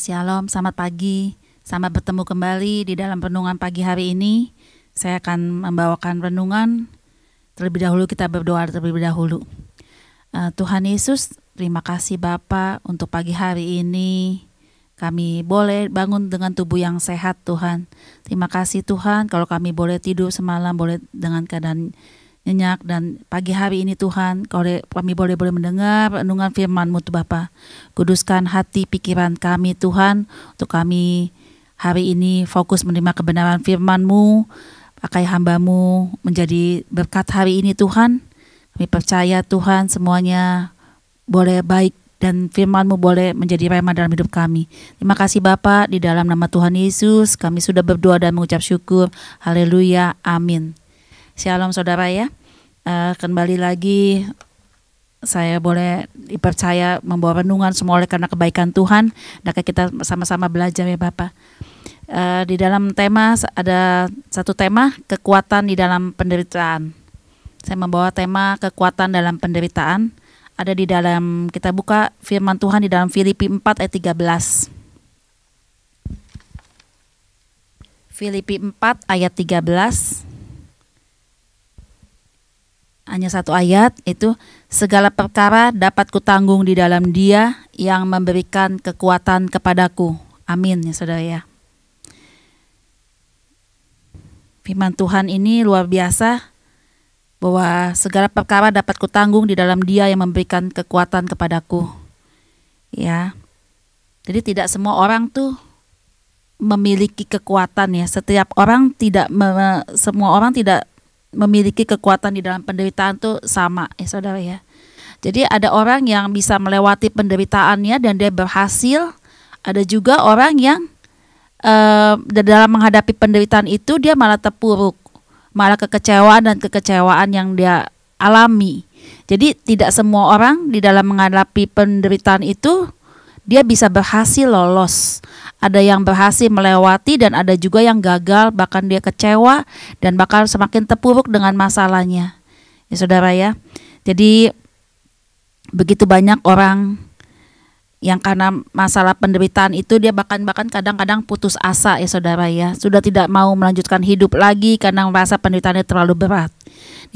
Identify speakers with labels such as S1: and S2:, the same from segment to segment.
S1: Shalom, selamat pagi. Selamat bertemu kembali di dalam renungan pagi hari ini. Saya akan membawakan renungan. Terlebih dahulu kita berdoa terlebih dahulu. Tuhan Yesus, terima kasih Bapa untuk pagi hari ini. Kami boleh bangun dengan tubuh yang sehat Tuhan. Terima kasih Tuhan kalau kami boleh tidur semalam, boleh dengan keadaan nyenyak, dan pagi hari ini Tuhan kami boleh mendengar renungan firman-Mu Tuh Bapa. Kuduskan hati pikiran kami Tuhan, untuk kami hari ini fokus menerima kebenaran firman-Mu. Pakai hamba-Mu menjadi berkat hari ini Tuhan. Kami percaya Tuhan semuanya boleh baik dan firman-Mu boleh menjadi rema dalam hidup kami. Terima kasih Bapa, di dalam nama Tuhan Yesus kami sudah berdoa dan mengucap syukur. Haleluya, amin. Shalom saudara ya. Kembali lagi saya boleh dipercaya membawa renungan semua oleh karena kebaikan Tuhan. Dan kita sama-sama belajar ya Bapak. Di dalam tema ada satu tema, kekuatan di dalam penderitaan. Saya membawa tema kekuatan dalam penderitaan. Ada di dalam, kita buka firman Tuhan di dalam Filipi 4 ayat 13. Filipi 4 ayat 13. Hanya satu ayat, itu segala perkara dapat kutanggung di dalam Dia yang memberikan kekuatan kepadaku. Amin ya saudara ya. Firman Tuhan ini luar biasa, bahwa segala perkara dapat kutanggung di dalam Dia yang memberikan kekuatan kepadaku. Ya. Jadi tidak semua orang tuh memiliki kekuatan ya. Semua orang tidak memiliki kekuatan di dalam penderitaan tuh sama ya saudara ya. Jadi ada orang yang bisa melewati penderitaannya dan dia berhasil. Ada juga orang yang dalam menghadapi penderitaan itu dia malah terpuruk, malah kekecewaan yang dia alami. Jadi tidak semua orang di dalam menghadapi penderitaan itu dia bisa berhasil lolos. Ada yang berhasil melewati dan ada juga yang gagal, bahkan dia kecewa dan bakal semakin terpuruk dengan masalahnya. Ya saudara ya. Jadi begitu banyak orang yang karena masalah penderitaan itu dia bahkan kadang-kadang putus asa ya saudara ya. Sudah tidak mau melanjutkan hidup lagi karena merasa penderitaannya terlalu berat.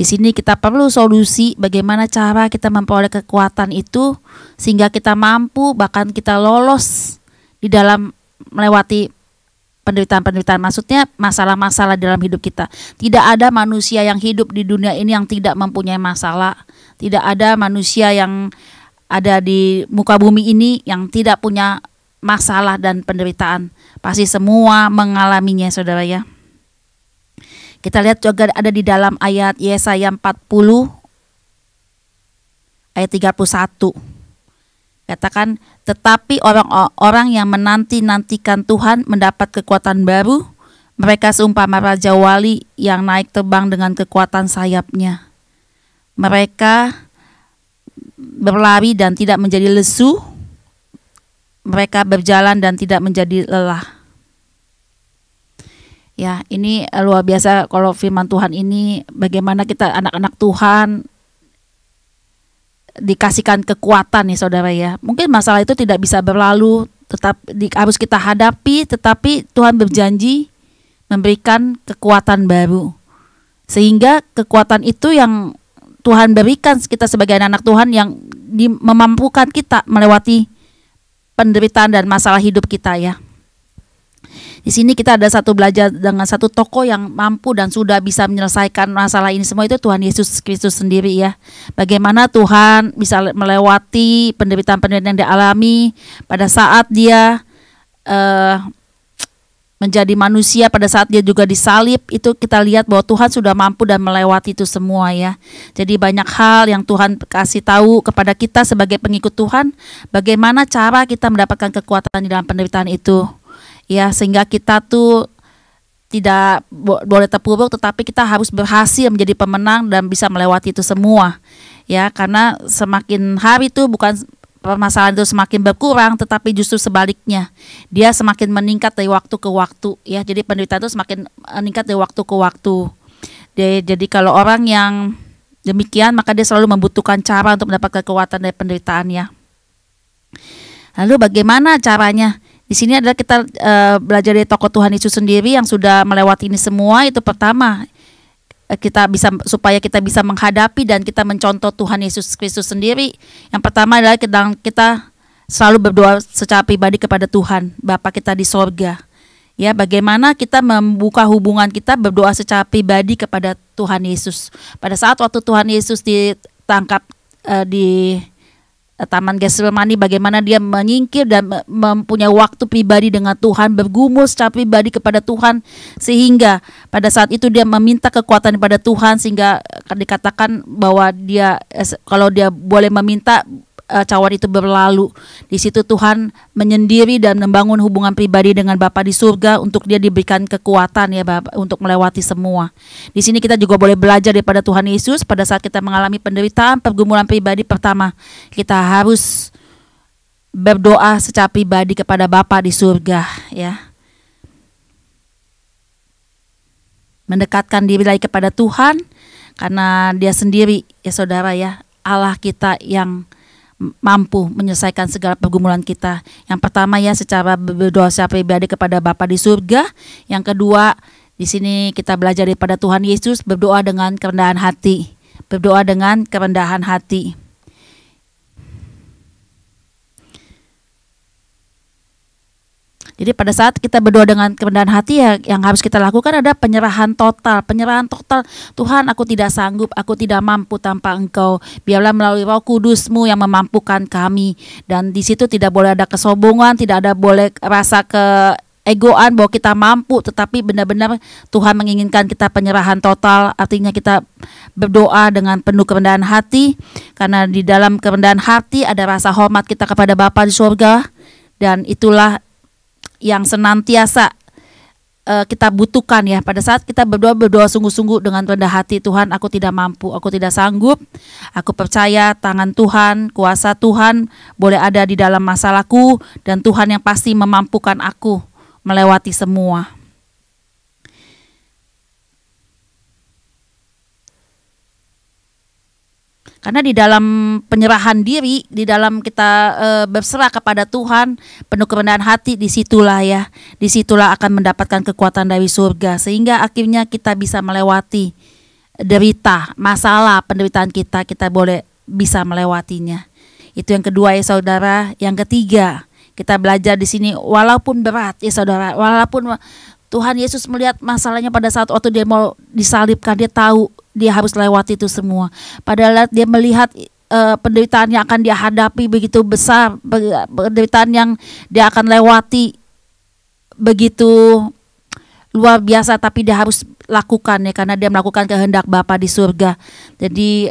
S1: Di sini kita perlu solusi bagaimana cara kita memperoleh kekuatan itu sehingga kita mampu bahkan kita lolos di dalam melewati penderitaan-penderitaan. Maksudnya masalah-masalah dalam hidup kita. Tidak ada manusia yang hidup di dunia ini yang tidak mempunyai masalah. Tidak ada manusia yang ada di muka bumi ini yang tidak punya masalah dan penderitaan. Pasti semua mengalaminya saudara ya. Kita lihat juga ada di dalam ayat Yesaya 40 ayat 31. Katakan, tetapi orang-orang yang menanti-nantikan Tuhan mendapat kekuatan baru. Mereka seumpama raja wali yang naik terbang dengan kekuatan sayapnya. Mereka berlari dan tidak menjadi lesu. Mereka berjalan dan tidak menjadi lelah. Ya, ini luar biasa kalau firman Tuhan ini, bagaimana kita anak-anak Tuhan dikasihkan kekuatan nih saudara ya. Mungkin masalah itu tidak bisa berlalu, harus kita hadapi, tetapi Tuhan berjanji memberikan kekuatan baru. Sehingga kekuatan itu yang Tuhan berikan kita sebagai anak Tuhan yang memampukan kita melewati penderitaan dan masalah hidup kita ya. Di sini kita ada belajar dengan satu tokoh yang mampu dan sudah bisa menyelesaikan masalah ini semua, itu Tuhan Yesus Kristus sendiri ya. Bagaimana Tuhan bisa melewati penderitaan-penderitaan yang dialami pada saat dia menjadi manusia, pada saat dia juga disalib, itu kita lihat bahwa Tuhan sudah mampu dan melewati itu semua ya. Jadi banyak hal yang Tuhan kasih tahu kepada kita sebagai pengikut Tuhan, bagaimana cara kita mendapatkan kekuatan di dalam penderitaan itu. Ya, sehingga kita tuh tidak boleh terpuruk, tetapi kita harus berhasil menjadi pemenang dan bisa melewati itu semua. Ya, karena semakin hari itu bukan permasalahan itu semakin berkurang, tetapi justru sebaliknya. Dia semakin meningkat dari waktu ke waktu. Ya, jadi penderitaan itu semakin meningkat dari waktu ke waktu. Jadi kalau orang yang demikian, maka dia selalu membutuhkan cara untuk mendapatkan kekuatan dari penderitaannya. Lalu bagaimana caranya? Di sini adalah kita belajar dari tokoh Tuhan Yesus sendiri yang sudah melewati ini semua. Itu pertama, supaya kita bisa menghadapi dan kita mencontoh Tuhan Yesus Kristus sendiri. Yang pertama adalah kita selalu berdoa secara pribadi kepada Tuhan Bapa kita di sorga. Ya, bagaimana kita membuka hubungan kita berdoa secara pribadi kepada Tuhan Yesus. Pada saat waktu Tuhan Yesus ditangkap di Taman Getsemani, bagaimana dia menyingkir dan mempunyai waktu pribadi dengan Tuhan, bergumul secara pribadi kepada Tuhan, sehingga pada saat itu dia meminta kekuatan kepada Tuhan, sehingga dikatakan bahwa kalau dia boleh meminta, cawan itu berlalu. Di situ Tuhan menyendiri dan membangun hubungan pribadi dengan Bapa di surga untuk dia diberikan kekuatan ya Bapa untuk melewati semua. Di sini kita juga boleh belajar daripada Tuhan Yesus. Pada saat kita mengalami penderitaan, pergumulan pribadi, pertama kita harus berdoa secara pribadi kepada Bapa di surga ya. Mendekatkan diri lagi kepada Tuhan karena dia sendiri ya saudara ya, Allah kita yang mampu menyelesaikan segala pergumulan kita. Yang pertama ya secara berdoa secara pribadi kepada Bapa di surga. Yang kedua, di sini kita belajar daripada Tuhan Yesus berdoa dengan kerendahan hati. Berdoa dengan kerendahan hati. Jadi pada saat kita berdoa dengan kerendahan hati ya, yang harus kita lakukan adalah penyerahan total. Penyerahan total. Tuhan, aku tidak sanggup, aku tidak mampu tanpa Engkau. Biarlah melalui Roh Kudus-Mu yang memampukan kami. Dan di situ tidak boleh ada kesombongan, tidak ada boleh rasa keegoan bahwa kita mampu, tetapi benar-benar Tuhan menginginkan kita penyerahan total. Artinya kita berdoa dengan penuh kerendahan hati, karena di dalam kerendahan hati ada rasa hormat kita kepada Bapa di surga, dan itulah yang senantiasa kita butuhkan ya. Pada saat kita berdoa sungguh-sungguh dengan rendah hati, Tuhan, aku tidak mampu, aku tidak sanggup, aku percaya tangan Tuhan, kuasa Tuhan boleh ada di dalam masalahku, dan Tuhan yang pasti memampukan aku melewati semua. Karena di dalam penyerahan diri, di dalam kita berserah kepada Tuhan, penuh kerendahan hati, disitulah akan mendapatkan kekuatan dari surga, sehingga akhirnya kita bisa melewati derita, masalah, penderitaan kita boleh bisa melewatinya. Itu yang kedua ya saudara. Yang ketiga, kita belajar di sini walaupun berat ya saudara, walaupun Tuhan Yesus melihat masalahnya pada saat waktu dia mau disalibkan, dia tahu dia harus lewati itu semua. Padahal dia melihat penderitaan yang akan dia hadapi begitu besar, penderitaan yang dia akan lewati begitu luar biasa, tapi dia harus lakukan ya, karena dia melakukan kehendak Bapa di surga. Jadi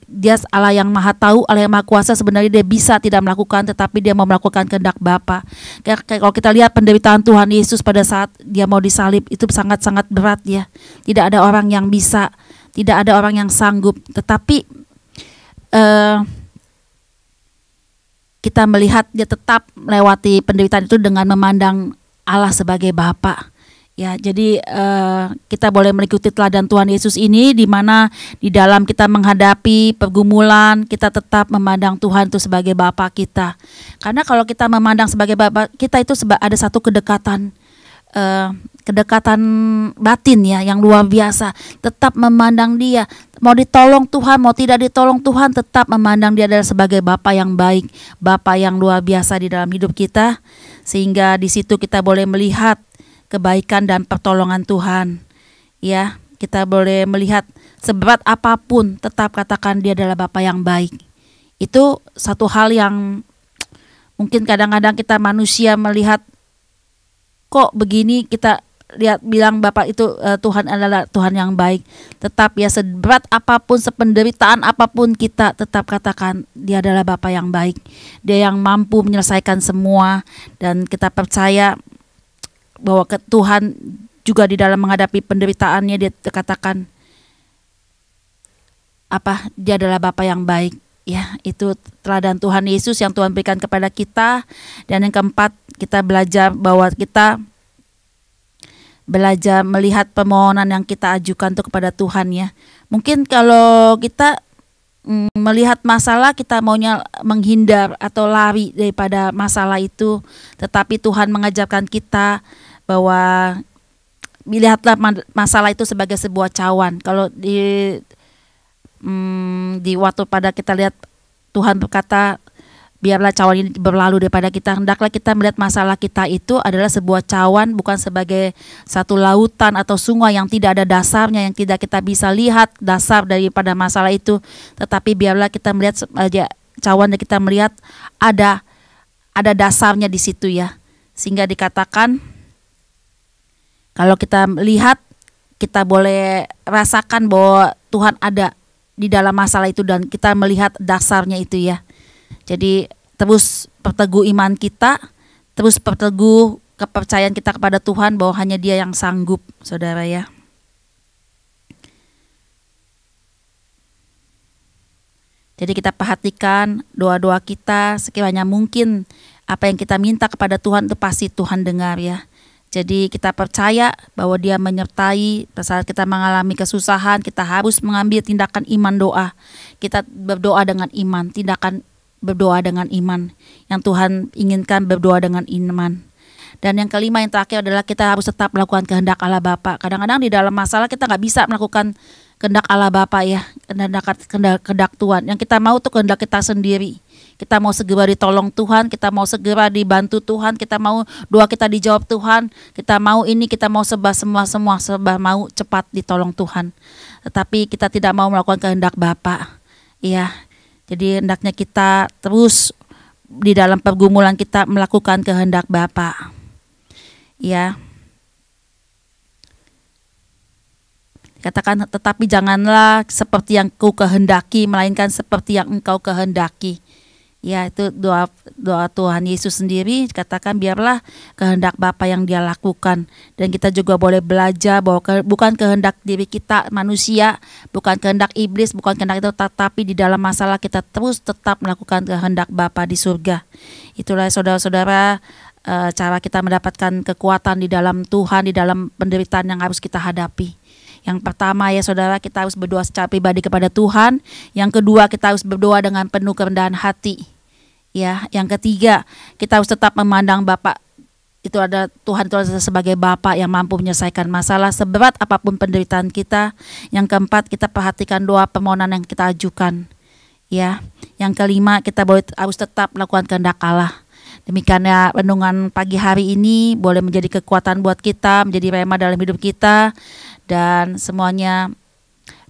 S1: dia Allah yang maha tahu, Allah yang maha kuasa, sebenarnya dia bisa tidak melakukan, tetapi dia mau melakukan kehendak Bapa. Kalau kita lihat penderitaan Tuhan Yesus pada saat dia mau disalib, itu sangat-sangat berat ya. Tidak ada orang yang bisa, tidak ada orang yang sanggup, tetapi kita melihat dia tetap melewati penderitaan itu dengan memandang Allah sebagai Bapa. Ya, jadi kita boleh mengikuti teladan Tuhan Yesus ini, di mana di dalam kita menghadapi pergumulan, kita tetap memandang Tuhan itu sebagai Bapa kita. Karena kalau kita memandang sebagai Bapa kita, itu ada satu kedekatan batin ya yang luar biasa. Tetap memandang dia, mau ditolong Tuhan, mau tidak ditolong Tuhan, tetap memandang dia adalah sebagai Bapa yang baik, Bapa yang luar biasa di dalam hidup kita, sehingga di situ kita boleh melihat kebaikan dan pertolongan Tuhan. Ya, kita boleh melihat seberat apapun, tetap katakan dia adalah Bapa yang baik. Itu satu hal yang mungkin kadang-kadang kita manusia melihat kok begini, kita bilang Bapa itu Tuhan adalah Tuhan yang baik. Tetap ya, seberat apapun, sependeritaan apapun, kita tetap katakan dia adalah Bapa yang baik. Dia yang mampu menyelesaikan semua, dan kita percaya bahwa Tuhan juga di dalam menghadapi penderitaannya, dia katakan dia adalah Bapa yang baik ya. Itu teladan Tuhan Yesus yang Tuhan berikan kepada kita. Dan yang keempat, kita belajar bahwa kita belajar melihat permohonan yang kita ajukan itu kepada Tuhan ya. Mungkin kalau kita melihat masalah kita maunya menghindar atau lari daripada masalah itu, tetapi Tuhan mengajarkan kita bahwa lihatlah masalah itu sebagai sebuah cawan. Kalau di waktu pada kita lihat Tuhan berkata, biarlah cawan ini berlalu daripada kita. Hendaklah kita melihat masalah kita itu adalah sebuah cawan, bukan sebagai satu lautan atau sungai yang tidak ada dasarnya, yang tidak kita bisa lihat dasar daripada masalah itu. Tetapi biarlah kita melihat cawan dan kita melihat ada dasarnya di situ ya. Sehingga dikatakan kalau kita lihat, kita boleh rasakan bahwa Tuhan ada di dalam masalah itu dan kita melihat dasarnya itu ya. Jadi terus perteguh iman kita, terus perteguh kepercayaan kita kepada Tuhan bahwa hanya Dia yang sanggup, saudara ya. Jadi kita perhatikan doa-doa kita, sekiranya mungkin apa yang kita minta kepada Tuhan itu pasti Tuhan dengar ya. Jadi kita percaya bahwa Dia menyertai saat kita mengalami kesusahan, kita harus mengambil tindakan iman doa. Kita berdoa dengan iman, tindakan berdoa dengan iman. Yang Tuhan inginkan berdoa dengan iman. Dan yang kelima, yang terakhir adalah kita harus tetap melakukan kehendak Allah Bapa. Kadang-kadang di dalam masalah kita nggak bisa melakukan kehendak Allah Bapa ya, kehendak Tuhan. Yang kita mau tuh kehendak kita sendiri. Kita mau segera ditolong Tuhan, kita mau segera dibantu Tuhan, kita mau doa kita dijawab Tuhan, kita mau ini, kita mau serba mau cepat ditolong Tuhan. Tetapi kita tidak mau melakukan kehendak Bapa. Iya. Jadi hendaknya kita terus di dalam pergumulan kita melakukan kehendak Bapa. Ya. Katakan tetapi janganlah seperti yang ku kehendaki, melainkan seperti yang engkau kehendaki. Ya, itu doa Tuhan Yesus sendiri, katakan biarlah kehendak Bapa yang Dia lakukan. Dan kita juga boleh belajar bahwa bukan kehendak diri kita manusia, bukan kehendak iblis, bukan kehendak itu, tetapi di dalam masalah kita terus tetap melakukan kehendak Bapa di surga. Itulah saudara-saudara cara kita mendapatkan kekuatan di dalam Tuhan, di dalam penderitaan yang harus kita hadapi. Yang pertama ya saudara, kita harus berdoa secara pribadi kepada Tuhan. Yang kedua, kita harus berdoa dengan penuh kerendahan hati. Ya, yang ketiga, kita harus tetap memandang Bapa itu ada Tuhan itu adalah sebagai Bapa yang mampu menyelesaikan masalah seberat apapun penderitaan kita. Yang keempat, kita perhatikan doa permohonan yang kita ajukan. Ya, yang kelima, kita harus tetap melakukan kehendak Allah. Demikian ya renungan pagi hari ini boleh menjadi kekuatan buat kita, menjadi rema dalam hidup kita. Dan semuanya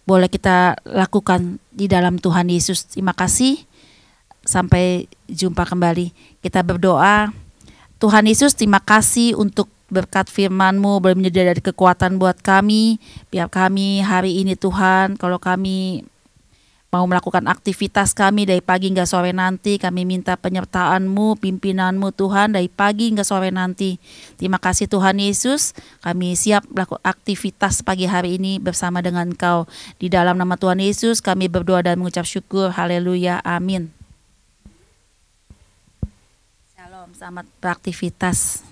S1: boleh kita lakukan di dalam Tuhan Yesus. Terima kasih. Sampai jumpa kembali. Kita berdoa. Tuhan Yesus, terima kasih untuk berkat firman-Mu boleh menjadi dari kekuatan buat kami. Biar kami hari ini Tuhan, kalau kami mau melakukan aktivitas kami dari pagi hingga sore nanti, kami minta penyertaan-Mu, pimpinan-Mu Tuhan dari pagi hingga sore nanti. Terima kasih Tuhan Yesus, kami siap melakukan aktivitas pagi hari ini bersama dengan Engkau. Di dalam nama Tuhan Yesus kami berdoa dan mengucap syukur. Haleluya, amin. Shalom, selamat beraktivitas.